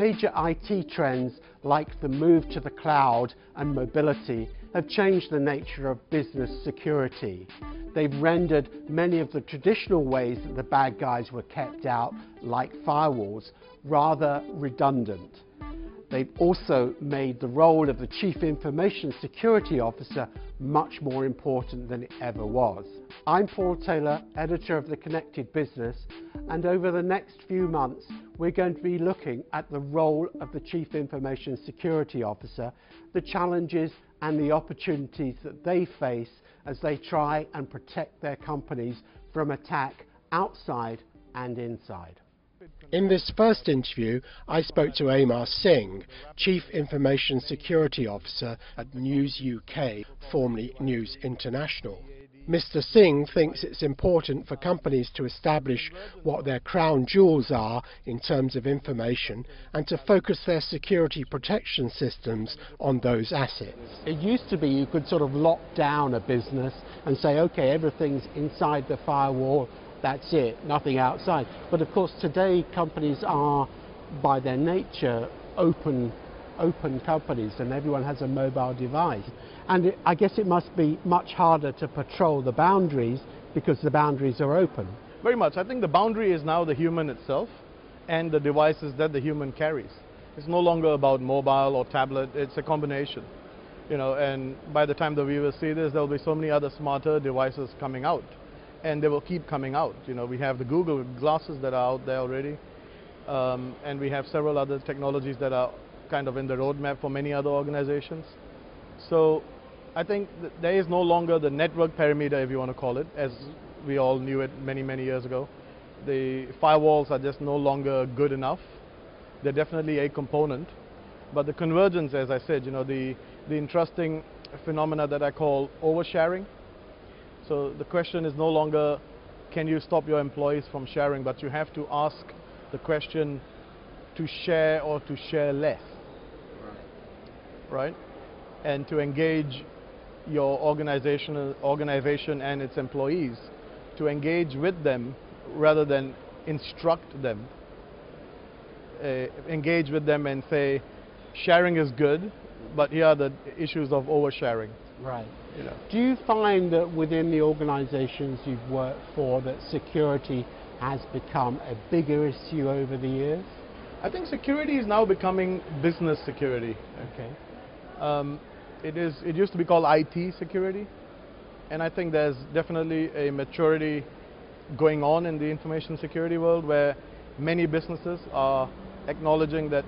Major IT trends like the move to the cloud and mobility have changed the nature of business security. They've rendered many of the traditional ways that the bad guys were kept out, like firewalls, rather redundant. They've also made the role of the Chief Information Security Officer much more important than it ever was. I'm Paul Taylor, editor of The Connected Business, and over the next few months we're going to be looking at the role of the Chief Information Security Officer, the challenges and the opportunities that they face as they try and protect their companies from attack outside and inside. In this first interview, I spoke to Amar Singh, Chief Information Security Officer at News UK, formerly News International. Mr. Singh thinks it's important for companies to establish what their crown jewels are in terms of information and to focus their security protection systems on those assets. It used to be you could sort of lock down a business and say, okay, everything's inside the firewall, that's it, nothing outside. But of course today companies are by their nature open companies, and everyone has a mobile device. And I guess it must be much harder to patrol the boundaries because the boundaries are open. Very much. I think the boundary is now the human itself and the devices that the human carries. It's no longer about mobile or tablet, it's a combination. And by the time the viewers see this, there will be so many other smarter devices coming out. And they will keep coming out. We have the Google glasses that are out there already. And we have several other technologies that are kind of in the roadmap for many other organizations. So I think that there is no longer the network perimeter, if you want to call it, as we all knew it many years ago. The firewalls are just no longer good enough. They're definitely a component. But the convergence, as I said, the interesting phenomena that I call oversharing. So the question is no longer, can you stop your employees from sharing, but you have to ask the question to share or to share less. Right? And to engage your organization and its employees, to engage with them rather than instruct them. Engage with them and say, sharing is good, but here are the issues of oversharing. Right. Do you find that within the organizations you've worked for that security has become a bigger issue over the years? I think security is now becoming business security. Okay. It used to be called IT security, and I think there's definitely a maturity going on in the information security world where many businesses are acknowledging that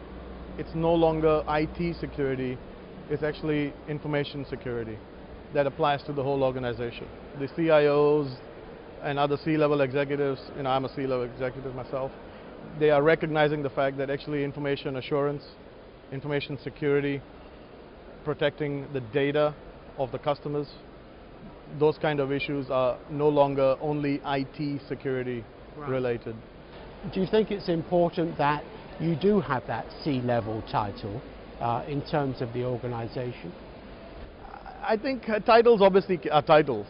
it's no longer IT security, it's actually information security that applies to the whole organization. The CIOs and other C-level executives, I'm a C-level executive myself, they are recognizing the fact that actually information assurance, information security, protecting the data of the customers, those kind of issues are no longer only IT security related. Do you think it's important that you do have that C-level title in terms of the organization? I think titles obviously are titles,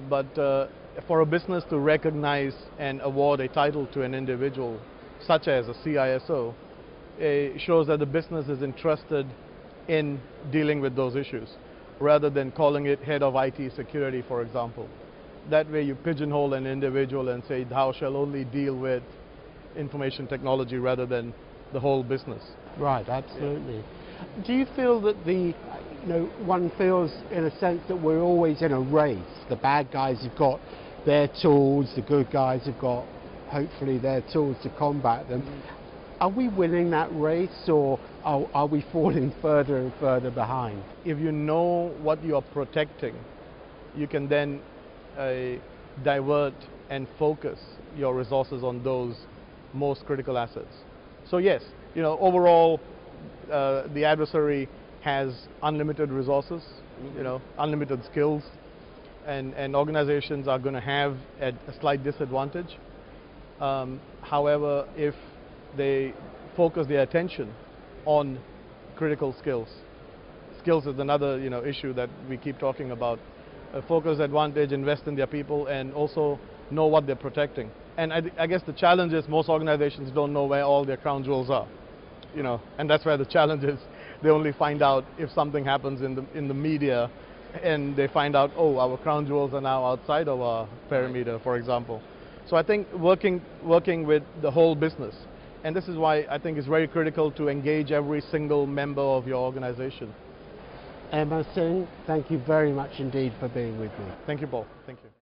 but for a business to recognize and award a title to an individual, such as a CISO, it shows that the business is interested in dealing with those issues, rather than calling it head of IT security, for example. That way you pigeonhole an individual and say, thou shall only deal with information technology rather than the whole business. Right, absolutely. Yeah. Do you feel that one feels in a sense that we're always in a race? The bad guys have got their tools, the good guys have got hopefully their tools to combat them. Are we winning that race, or are we falling further and further behind? If you know what you are protecting, you can then divert and focus your resources on those most critical assets. So yes, overall, the adversary has unlimited resources, unlimited skills, and organizations are going to have a slight disadvantage. However, if they focus their attention on critical skills. Skills is another issue that we keep talking about. Focus advantage, invest in their people, and also know what they're protecting. And I guess the challenge is most organizations don't know where all their crown jewels are. you know, and that's where the challenge is. They only find out if something happens in the media, and they find out, oh, our crown jewels are now outside of our perimeter, for example. So I think working with the whole business, and this is why I think it's very critical to engage every single member of your organization. Amar Singh, thank you very much indeed for being with me. Thank you, Paul. Thank you.